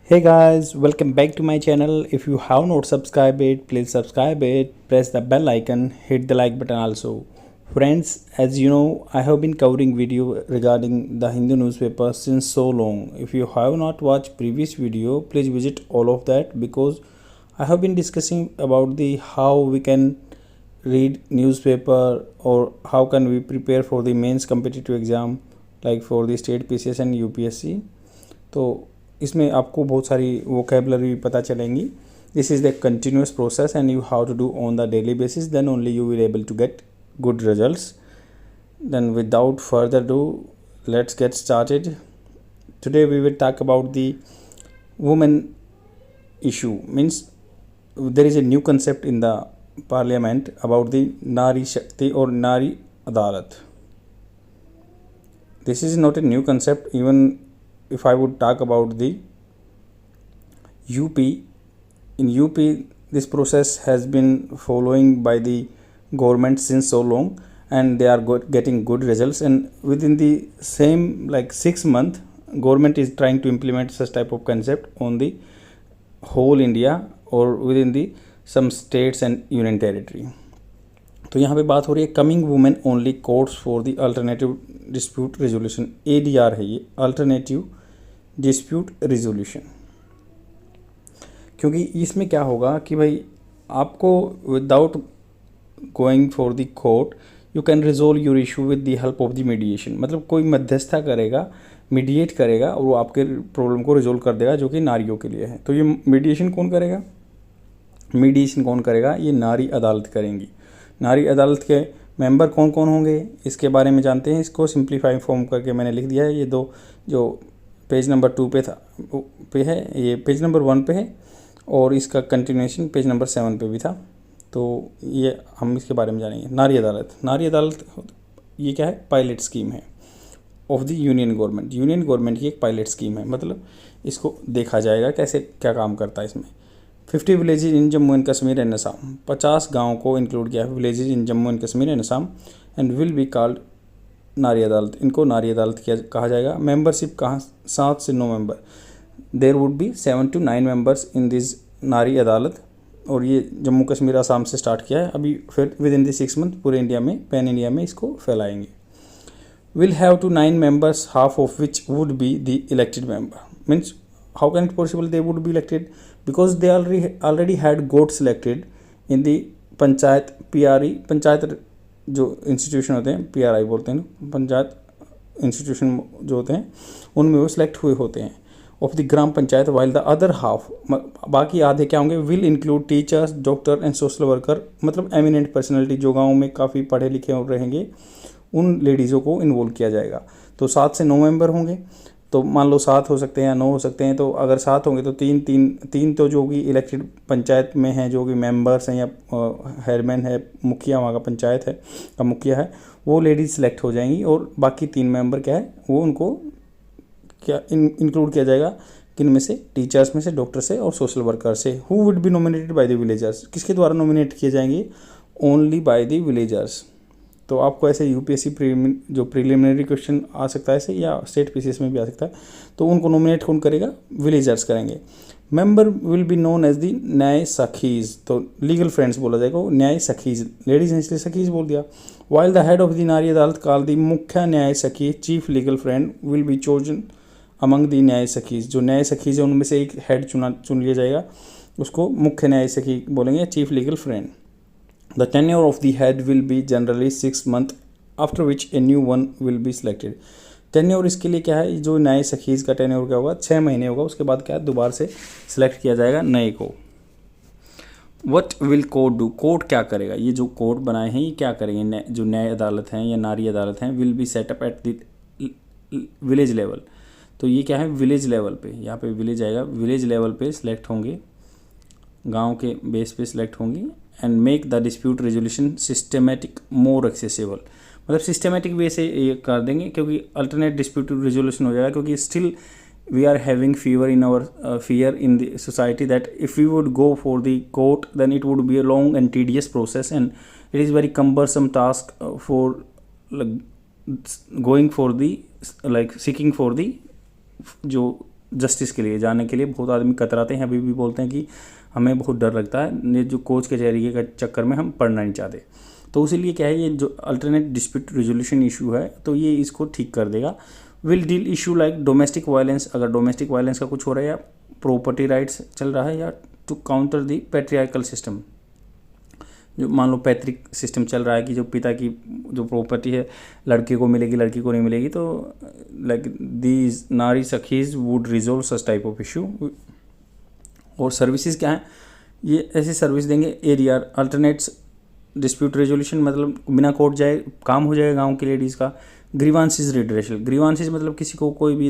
Hey guys, welcome back to my channel. If you have not subscribed it, please subscribe it, press the bell icon, hit the like button also. Friends, as you know, I have been covering video regarding the Hindu newspaper since so long. If you have not watched previous video, please visit all of that because I have been discussing about the how we can read newspaper or how can we prepare for the mains competitive exam like for the state PCS and UPSC. तो इसमें आपको बहुत सारी vocabulary पता चलेंगी. This is the continuous process and you have to do on the daily basis, then only you will able to get good results. Then without further ado, let's get started. Today we will talk about the women issue. Means there is a new concept in the parliament about the Nari Shakti or Nari Adalat. This is not a new concept. Even if I would talk about the UP, in UP this process has been following by the government since so long and they are getting good results, and within the same like 6 month government is trying to implement such type of concept on the whole India or within the some states and union territory. तो यहाँ पे बात हो रही है coming women only courts for the alternative dispute resolution. ADR है ये, alternative dispute resolution. क्योंकि इसमें क्या होगा कि भाई आपको without going for the court you can resolve your issue with the help of the mediation. मतलब कोई मध्यस्थता करेगा, मीडिएट करेगा और वो आपके प्रॉब्लम को रिजोल्व कर देगा, जो कि नारियों के लिए है. तो ये मीडिएशन कौन करेगा? मीडिएशन कौन करेगा? ये नारी अदालत करेंगी. नारी अदालत के मेंबर कौन कौन होंगे इसके बारे में जानते हैं. इसको सिंप्लीफाई फॉर्म करके मैंने लिख दिया है. ये दो जो पेज नंबर 2 पे है, ये पेज नंबर 1 पे है और इसका कंटिन्यूएशन पेज नंबर 7 पे भी था. तो ये हम इसके बारे में जानेंगे. नारी अदालत. नारी अदालत ये क्या है? पायलट स्कीम है of the union government. Union government की एक पायलट स्कीम है. मतलब इसको देखा जाएगा कैसे क्या काम करता है. इसमें 50 villages in Jammu and Kashmir and Assam, 50 गाँव को इंक्लूड किया है villages in Jammu and Kashmir and Assam and will be called नारी अदालत. इनको नारी अदालत कहा जाएगा. मेंबरशिप कहाँ? 7 से 9 member. There would be 7 to 9 members in this Nari Adalat. और ये जम्मू कश्मीर आसाम से स्टार्ट किया है. अभी फिर विद इन द 6 मंथ पूरे इंडिया में, पैन इंडिया में इसको फैलाएंगे. Will have to 9 members, half of which would be the elected member. Means how can it possible they would be elected? Because they already had got selected in the panchayat PRE. Panchayat जो institution होते हैं, PRI बोलते हैं, panchayat institution जो होते हैं उनमें वो सिलेक्ट हुए होते हैं of the gram panchayat. While the other half, बाकी आधे क्या होंगे? Will include teachers, doctor and social worker. मतलब एमिनेंट पर्सनैलिटी जो गाँव में काफ़ी पढ़े लिखे और रहेंगे उन लेडीज़ों को इन्वॉल्व किया जाएगा. तो 7 से 9 मेंबर होंगे. तो मान लो 7 हो सकते हैं या 9 हो सकते हैं. तो अगर 7 होंगे तो तीन तो जो कि इलेक्टेड पंचायत में हैं, जो कि मेंबर्स हैं या हेयरमैन है, मुखिया वहाँ का पंचायत है का मुखिया है, वो लेडीज सेलेक्ट हो जाएंगी. और बाकी 3 मेंबर क्या है वो उनको क्या इंक्लूड किया जाएगा? किन में से? टीचर्स में से, डॉक्टर से और सोशल वर्कर से. Who would be nominated by the villagers. किसके द्वारा नॉमिनेट किए जाएंगे? Only by the villagers. तो आपको ऐसे UPSC जो प्रिलिमिनरी क्वेश्चन आ सकता है ऐसे, या स्टेट PCS में भी आ सकता है. तो उनको नॉमिनेट कौन करेगा? विलेजर्स करेंगे. Member will be known as the न्याय सखीज. तो लीगल फ्रेंड्स बोला जाएगा, न्याय सखीज. लेडीज हैं इसलिए सखीज बोल दिया. While the head of the नारी अदालत कॉल द मुख्य न्याय सखी chief legal friend will be chosen among the न्याय सखीज. जो न्याय सखीज है उनमें से एक हेड चुन लिया जाएगा, उसको मुख्य न्याय सखी बोलेंगे, chief legal friend. The tenure of the head will be generally 6 months, after which a new one will be selected. Tenure इसके लिए क्या है? जो न्याय सखीज का टेन्योर क्या होगा? 6 महीने होगा. उसके बाद क्या है? दोबारा से सिलेक्ट किया जाएगा नए को. What will court do. Court क्या करेगा? ये जो कोर्ट बनाए हैं ये क्या करेंगे? जो न्याय अदालत हैं या नारी अदालत हैं, will be setup at the village level. तो ये क्या है? विलेज लेवल पे, यहाँ पे विलेज आएगा. विलेज लेवल पे सिलेक्ट होंगे, गांव के बेस पे सिलेक्ट होंगी. And make the dispute resolution systematic more accessible. मतलब सिस्टमेटिक वे से ये कर देंगे, क्योंकि अल्टरनेट डिस्प्यूट रेजोल्यूशन हो जाएगा. क्योंकि still we are having fear in the society that if we would go for the court then it would be a long and tedious process and it is very cumbersome task for like going for the like seeking for the जो justice के लिए जाने के लिए बहुत आदमी कतराते हैं, अभी भी बोलते हैं कि हमें बहुत डर लगता है, ये जो कोर्ट कचहरी के चक्कर में हम पढ़ना नहीं चाहते। तो इसीलिए क्या है, ये जो अल्टरनेट डिस्प्यूट रेजोल्यूशन इशू है तो ये इसको ठीक कर देगा। Will deal issue like domestic violence, अगर डोमेस्टिक वायलेंस का कुछ हो रहा है या प्रॉपर्टी राइट्स चल रहा है, या to counter the patriarchal system, जो मान लो पैतृक सिस्टम चल रहा है कि जो पिता की जो प्रॉपर्टी है लड़के को मिलेगी, लड़की को नहीं मिलेगी, तो like these Nari Sakhis would resolve such type of issue. और सर्विसेज क्या है, ये ऐसी सर्विस देंगे एरिया अल्टरनेट्स डिस्प्यूट रेजोल्यूशन, मतलब बिना कोर्ट जाए काम हो जाएगा गांव की लेडीज़ का। ग्रीवांसेस रिड्रेशल, ग्रीवांसेस मतलब किसी को कोई भी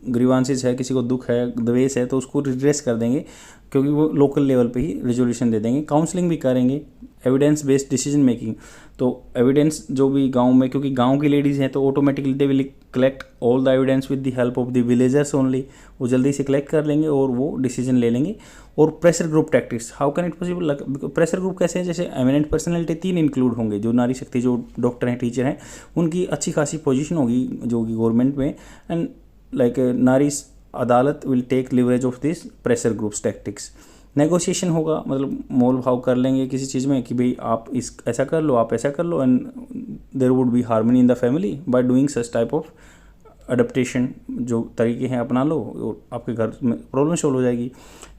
ग्रीवांसेस है, किसी को दुख है, द्वेष है, तो उसको रिड्रेस कर देंगे क्योंकि वो लोकल लेवल पे ही रेजोल्यूशन दे देंगे। काउंसलिंग भी करेंगे। एविडेंस बेस्ड डिसीजन मेकिंग, तो एविडेंस जो भी गांव में, क्योंकि गांव की लेडीज़ हैं तो automatically they will collect all the evidence with the help of the villagers only, वो जल्दी से कलेक्ट कर लेंगे और वो डिसीजन ले लेंगे। और pressure group tactics, how can it possible, pressure group कैसे है, जैसे एमिनेंट पर्सनैलिटी 3 इंक्लूड होंगे, जो नारी शक्ति जो डॉक्टर हैं, टीचर हैं, उनकी अच्छी खासी पोजीशन होगी जो कि गवर्नमेंट में, and like Nari Adalat will take leverage of this pressure groups tactics. Negotiation होगा, मतलब मोल भाव कर लेंगे किसी चीज़ में कि भाई आप इस ऐसा कर लो, आप ऐसा कर लो, and there would be harmony in the family by doing such type of adaptation, जो तरीके हैं अपना लो और आपके घर में प्रॉब्लम सॉल्व हो जाएगी।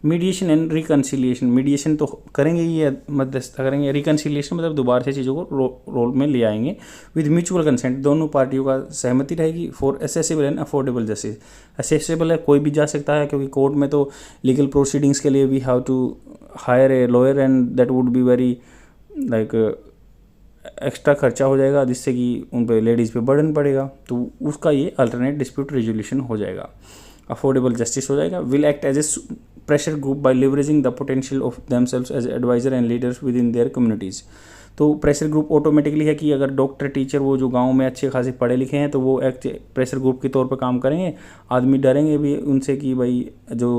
मीडिएशन एंड रिकन्सिलिएशन, मीडिएशन तो करेंगे ही, मध्यस्थता करेंगे। रिकन्सिलिएशन मतलब दोबारा से चीज़ों को रोल में ले आएंगे विद म्यूचुअल कंसेंट, दोनों पार्टियों का सहमति रहेगी। For accessible and affordable justice, accessible है कोई भी जा सकता है, क्योंकि कोर्ट में तो लीगल प्रोसीडिंग्स के लिए we have to hire a lawyer and that would be very like extra खर्चा हो जाएगा, जिससे कि उन पे लेडीज़ पे बर्डन पड़ेगा, तो उसका ये अल्टरनेट डिस्प्यूट रेजोल्यूशन हो जाएगा। अफोर्डेबल जस्टिस हो जाएगा। Will act as a pressure group by leveraging the potential of themselves as adviser and leaders within their communities. तो प्रेशर ग्रुप ऑटोमेटिकली है कि अगर डॉक्टर टीचर वो जो गांव में अच्छे खासे पढ़े लिखे हैं तो वो एक प्रेशर ग्रुप के तौर पर काम करेंगे। आदमी डरेंगे भी उनसे कि भाई जो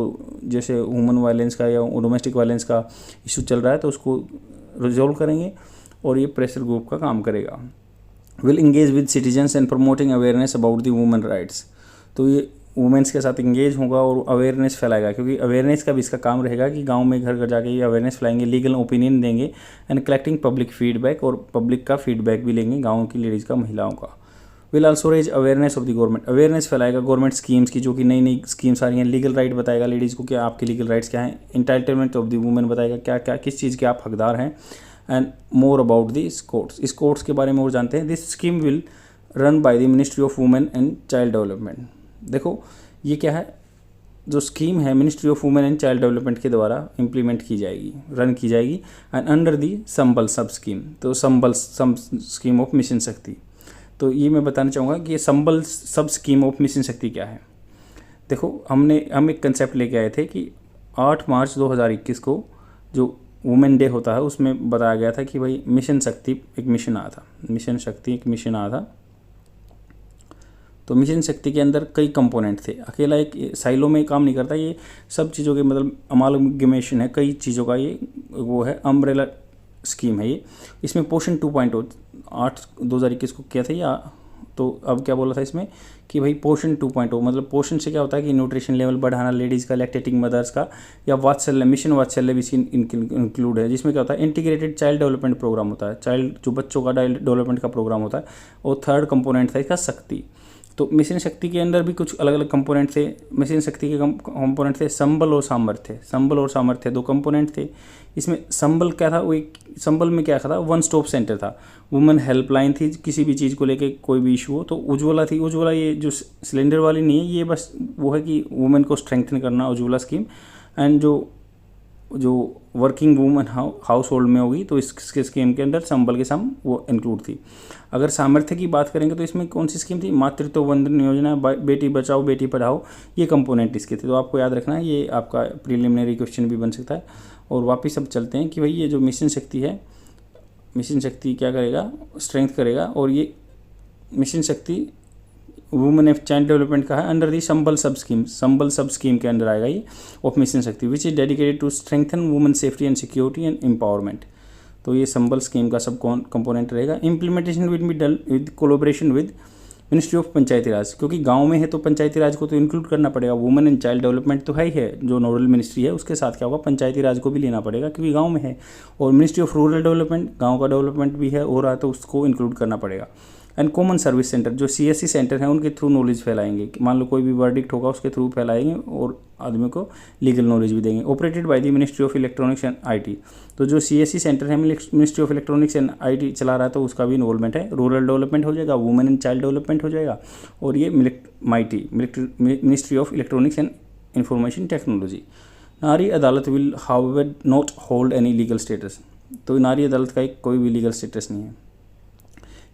जैसे ह्यूमन वायलेंस का या डोमेस्टिक वायलेंस का इशू चल रहा है तो उसको रिजॉल्व करेंगे, और ये प्रेशर ग्रुप का काम करेगा। Will engage with citizens and promoting awareness about the women rights, तो ये वुमेन्स के साथ इंगेज होगा और अवेयरनेस फैलाएगा, क्योंकि अवेयरनेस का भी इसका काम रहेगा कि गांव में घर घर जाके ये अवेयरनेस फैलाएंगे, लीगल ओपिनियन देंगे, एंड कलेक्टिंग पब्लिक फीडबैक, और पब्लिक का फीडबैक भी लेंगे गाँव की लेडीज़ का, महिलाओं का। Will also raise awareness of the government, awareness फैलाएगा गवर्नमेंट स्कीम्स की, जो कि नई नई स्कीम्स आ रही हैं। लीगल राइट बताएगा लेडीज़ को कि आपके लीगल राइट्स क्या हैं। इंटाइटलमेंट ऑफ द वुमेन बताएगा क्या क्या किस चीज़ के आप हकदार हैं। And more about this courts, इस कोर्ट्स के बारे में और जानते हैं। This scheme will run by the ministry of women and child development. देखो ये क्या है, जो स्कीम है ministry of women and child development के द्वारा इम्प्लीमेंट की जाएगी, रन की जाएगी, एंड अंडर दी संबल सब स्कीम, तो संबल सब स्कीम ऑफ मिशन शक्ति। तो ये मैं बताना चाहूँगा कि ये संबल सब स्कीम ऑफ मिशन शक्ति क्या है। देखो हम एक कंसेप्ट लेके आए थे कि 8 मार्च 2021 को जो वुमेन डे होता है उसमें बताया गया था कि भाई मिशन शक्ति एक मिशन आया था, मिशन शक्ति एक मिशन आया था। तो मिशन शक्ति के अंदर कई कंपोनेंट थे, अकेला एक साइलो में काम नहीं करता, ये सब चीज़ों के मतलब अमालगमेशन है कई चीज़ों का, ये वो है अम्ब्रेला स्कीम है ये। इसमें पोषण 2.0 8/2021 को किया था या, तो अब क्या बोला था इसमें कि भाई पोषण 2.0 मतलब पोषण से क्या होता है कि न्यूट्रिशन लेवल बढ़ाना लेडीज़ का, लैक्टेटिंग मदर्स का, या वात्सल्य मिशन वात्सल्य भी इंक्लूड है, जिसमें क्या होता है इंटीग्रेटेड चाइल्ड डेवलपमेंट प्रोग्राम होता है, चाइल्ड जो बच्चों का डेवलपमेंट का प्रोग्राम होता है। और थर्ड कंपोनेंट था इसका शक्ति। तो मिशन शक्ति के अंदर भी कुछ अलग अलग कंपोनेंट थे। मिशन शक्ति के कंपोनेंट थे संबल और सामर्थ्य। संबल और सामर्थ्य 2 कंपोनेंट थे। इसमें संबल क्या था, वो एक संबल में क्या था, वन स्टॉप सेंटर था, वुमेन हेल्पलाइन थी, किसी भी चीज़ को लेके कोई भी इशू हो। तो उज्ज्वला थी, उज्ज्वला ये जो सिलेंडर वाली नहीं है, ये बस वो है कि वुमेन को स्ट्रेंथन करना, उज्ज्वला स्कीम। एंड जो वर्किंग वूमन हाउस होल्ड में होगी तो इसके स्कीम के अंदर संबल के सम वो इंक्लूड थी। अगर सामर्थ्य की बात करेंगे तो इसमें कौन सी स्कीम थी, मातृत्व वंदन योजना, बेटी बचाओ बेटी पढ़ाओ, ये कंपोनेंट इसके थे। तो आपको याद रखना है, ये आपका प्रीलिमिनरी क्वेश्चन भी बन सकता है। और वापस अब चलते हैं कि भाई ये जो मिशन शक्ति है, मिशन शक्ति क्या करेगा, स्ट्रेंथ करेगा। और ये मिशन शक्ति वुमेन एंड चाइल्ड डेवलपमेंट का है अंडर दी संबल सब स्कीम, संबल सब स्कीम के अंदर आएगा ये of mission Shakti, which is dedicated to strengthen women safety and security and empowerment. तो ये संबल स्कीम का सब कंपोनेंट रहेगा। Implementation will be done with collaboration with ministry of Panchayati Raj, क्योंकि गांव में है तो पंचायती राज को तो इंक्लूड करना पड़ेगा। वुमेन एंड चाइल्ड डेवलपमेंट तो है ही है जो नोडल मिनिस्ट्री है, उसके साथ क्या होगा, पंचायती राज को भी लेना पड़ेगा क्योंकि गांव में है। और मिनिस्ट्री ऑफ रूरल डेवलपमेंट, गांव का डेवलपमेंट भी है हो रहा है तो उसको इंक्लूड करना पड़ेगा। एंड कॉमन सर्विस सेंटर, जो CSC सेंटर हैं उनके थ्रू नॉलेज फैलाएंगे, मान लो कोई भी वर्डिक्ट होगा उसके थ्रू फैलाएंगे और आदमी को लीगल नॉलेज भी देंगे। Operated by the ministry of electronics and IT, तो जो CSC सेंटर है ministry of electronics and IT चला रहा है तो उसका भी इन्वॉल्वमेंट है। रूरल डेवलपमेंट हो जाएगा, वुमेन एंड चाइल्ड डेवलपमेंट हो जाएगा, और ये ministry of electronics and information technology. नारी Adalat will however not hold any legal status, तो नारी अदालत का एक कोई भी लीगल स्टेटस नहीं है,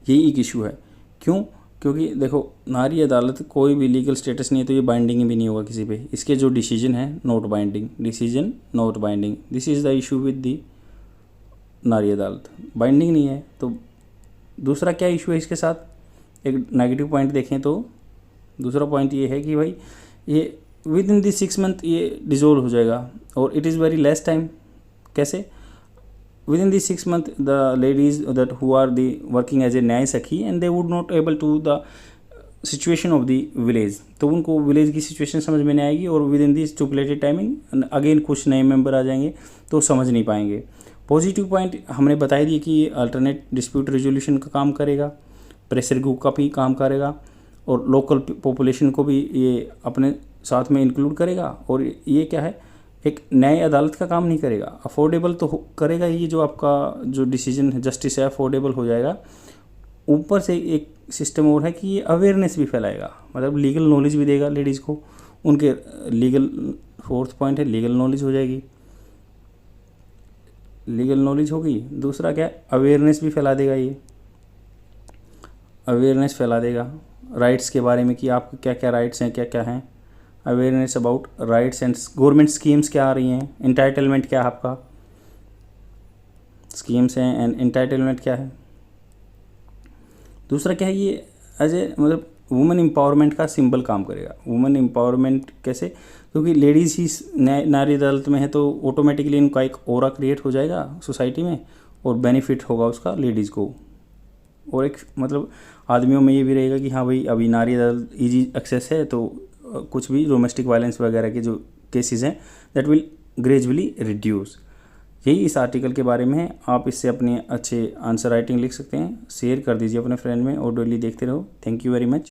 यही एक इशू है। क्यों? क्योंकि देखो नारी अदालत कोई भी लीगल स्टेटस नहीं है तो ये बाइंडिंग भी नहीं होगा किसी पे, इसके जो डिसीजन है not binding, decision not binding, this is the issue with the नारी अदालत, बाइंडिंग नहीं है। तो दूसरा क्या इशू है इसके साथ, एक नेगेटिव पॉइंट देखें तो दूसरा पॉइंट ये है कि भाई ये विद इन दी 6 मंथ ये डिजोल्व हो जाएगा और it is very less time. कैसे? within the 6 month the ladies that who are the working as a न्याय सखी and they would not able to the situation of the village, तो उनको village की सिचुएशन समझ में नहीं आएगी और within the stipulated timing again कुछ नए मेंबर आ जाएंगे तो समझ नहीं पाएंगे। पॉजिटिव पॉइंट हमने बताई दी कि ये अल्टरनेट डिस्प्यूट रेजोल्यूशन का काम करेगा, प्रेशर ग्रुप का भी काम करेगा और लोकल पॉपुलेशन को भी ये अपने साथ में इंक्लूड करेगा। और ये क्या है, एक न्याय अदालत का काम नहीं करेगा, अफोर्डेबल तो करेगा ही, जो आपका जो डिसीजन है जस्टिस है अफोर्डेबल हो जाएगा। ऊपर से एक सिस्टम और है कि ये अवेयरनेस भी फैलाएगा, मतलब लीगल नॉलेज भी देगा लेडीज़ को, उनके लीगल, फोर्थ पॉइंट है लीगल नॉलेज हो जाएगी, लीगल नॉलेज होगी। दूसरा क्या है, अवेयरनेस भी फैला देगा, ये अवेयरनेस फैला देगा राइट्स के बारे में कि आपके क्या क्या राइट्स हैं, क्या क्या हैं, awareness about rights and government schemes क्या आ रही हैं, इंटाइटलमेंट क्या है आपका, स्कीम्स हैं एंड इंटाइटलमेंट क्या है। दूसरा क्या है, ये एज ए मतलब वुमेन एम्पावरमेंट का सिंबल काम करेगा। वुमेन एम्पावरमेंट कैसे, क्योंकि लेडीज़ ही नारी अदालत में है तो ऑटोमेटिकली इनका एक ऑरा क्रिएट हो जाएगा सोसाइटी में और बेनिफिट होगा उसका लेडीज़ को, और एक मतलब आदमियों में ये भी रहेगा कि हाँ भाई अभी नारी अदालत ईजी एक्सेस है तो कुछ भी डोमेस्टिक वायलेंस वगैरह के जो केसेस हैं दैट विल ग्रेजुअली रिड्यूस। यही इस आर्टिकल के बारे में है। आप इससे अपने अच्छे आंसर राइटिंग लिख सकते हैं, शेयर कर दीजिए अपने फ्रेंड में और डेली देखते रहो। Thank you very much.